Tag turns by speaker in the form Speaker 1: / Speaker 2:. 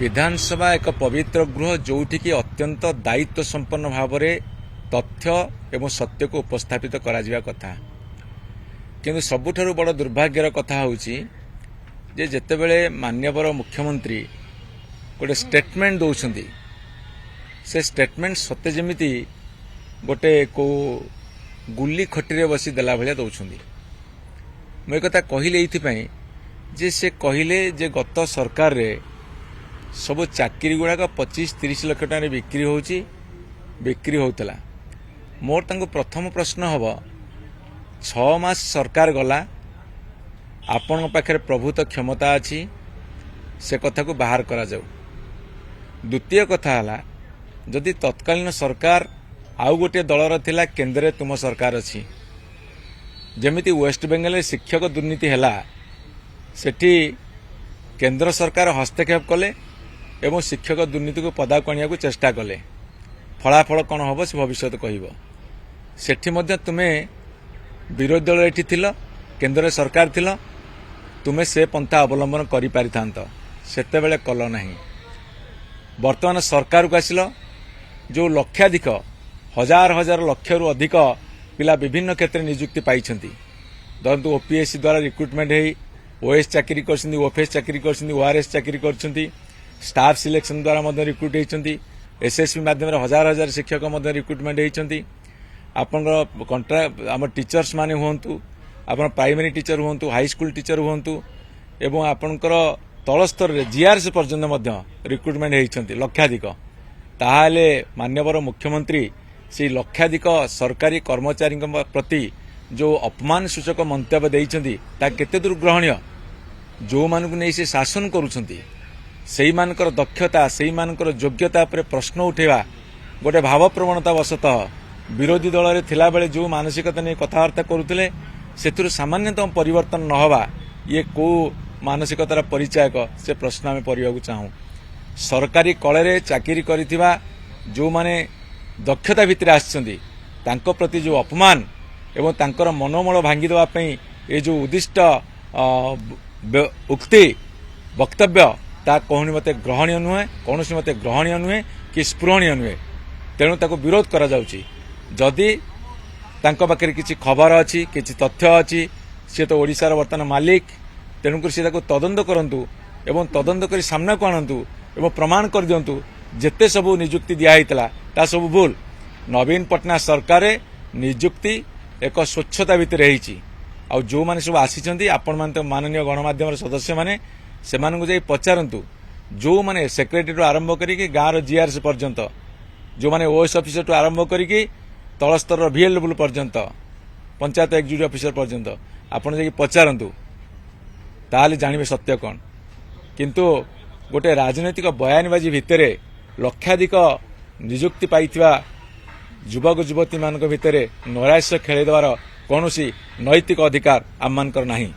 Speaker 1: विधानसभा एक पवित्र गृह जोठिकी अत्यंत दायित्व संपन्न भाव में तथ्य एवं सत्य को उपस्थापित करा कथा किंतु सबुठारु बड़ दुर्भाग्यर कथा होउची जे जेतेबेले माननीय मुख्यमंत्री गोटे स्टेटमेंट दौरान से स्टेटमेंट सत्य जमिति गोटे को गुली खटी बसी देला भाया दौरान मुझे कथा कहले जे से कहले जे गत सरकार रे सब चाकरी गुड़ाक 25-30 लाख टका बिक्री होता मोर तांको प्रथम प्रश्न हम 6 मास सरकार गला आपण पाखे प्रभुत्व क्षमता अच्छी से कथा को बाहर करा जाऊ। द्वितीय कथा है जदि तत्कालीन सरकार आउ गोटे दलर थिला केंद्र तुम सरकार अच्छी जमिति वेस्ट बेंगल शिक्षक दुर्नीति है सेठी केंद्र सरकार हस्तक्षेप कले एवं शिक्षक दुर्नीति को पदाक आने को चेष्टा कले फलाफल कौन हम से भविष्य कह सेठी मध्य तुम्हें विरोधी दल एठी थिल केंद्र सरकार थिल तुम्हें से पंथा अवलंबन करि पारिथांत सेते बेले कल नहीं। वर्तमान सरकार को आसिल जो लक्षाधिक हजार हजार लक्ष रु अधिक पिला विभिन्न क्षेत्र नियुक्ति पाइछंती धरतु ओपीएससी द्वारा रिक्रुटमेंट है ओएस चाकरी कर ओएफएस चाकरी कर ओआरएस चाकरी कर स्टाफ सिलेक्शन द्वारा रिक्रुट होती एसएसपी माध्यम हजार हजार शिक्षक रिक्रुटमेंट होती आपण कंट्राक्ट आम टीचर्स माने हुंतु आपण प्राइमरी टीचर हुंतु हाई स्कूल टीचर हुंतु एवं आपणकर तल स्तर रे जीआरएस पर्यंत रिक्रुटमेंट होती लक्षाधिक ताहाले माननीय मुख्यमंत्री से लक्षाधिक सरकारी कर्मचारी प्रति जो अपमान सूचक मंतव्य देइछंती ता केते दूर ग्रहणीय जो मानकु नै से शासन करूछंती सेई मानकर दक्षता सेई मानकर योग्यता पर प्रश्न उठेवा गोटे भाव प्रवणता वशतः विरोधी दल रे थिला बेले जो मानसिकता नै कथावार्ता करुथिले सेथुर सामान्यतम परिवर्तन न होवा ये को मानसिकतार परिचायक से प्रश्न आम पढ़ा चाहूँ। सरकारी कले चाकरी करिथिबा जो माने दक्षता भितर आछंती तांको प्रति जो अपमान एवं तांकर मनोबल भांगी देवा पई ए जो उद्दिष्ट उक्ति वक्तव्य ता कहूनी मते ग्रहणीय नुहे कौन मते ग्रहणीय नुहे कि स्पृहणीय नुहे तेणु ताको विरोध करा जाउची। जदि तांको पाखे किसी खबर अच्छी किसी तथ्य अच्छी सी तो ओडिशार वर्तमान मालिक तेणुक सी तदंत करंतु एवं तदंत कर सामना को आणंतु एवं प्रमाण कर दियंतु जेते सबू नियुक्ति दिया ता सब भूल। नवीन पटनायक सरकार नियुक्ति एक स्वच्छता भितर आउ जो माने सब आसी आपण माने तो माननीय गणमाध्यम सदस्य माने सेमानकु जाई पचारंतु जो माने सेक्रेटरी आरंभ करिके गाँव जीआरएस पर्यंत जो माने ओएस ऑफिसर टू आरंभ करिके तल स्तर VL लेवल पर्यंत पंचायत एक्जिक्यूटिव ऑफिसर पर्यंत आपण जाई पचारंतु ताले जानिबे सत्य कौन। किंतु गोटे राजनैतिक बयानबाजी भितर लक्षाधिक नियुक्ति पाइथिबा युवक युवती मानक भितर नैराश्य खेल देवार कौन नैतिक अधिकार आम मानकर नहीं।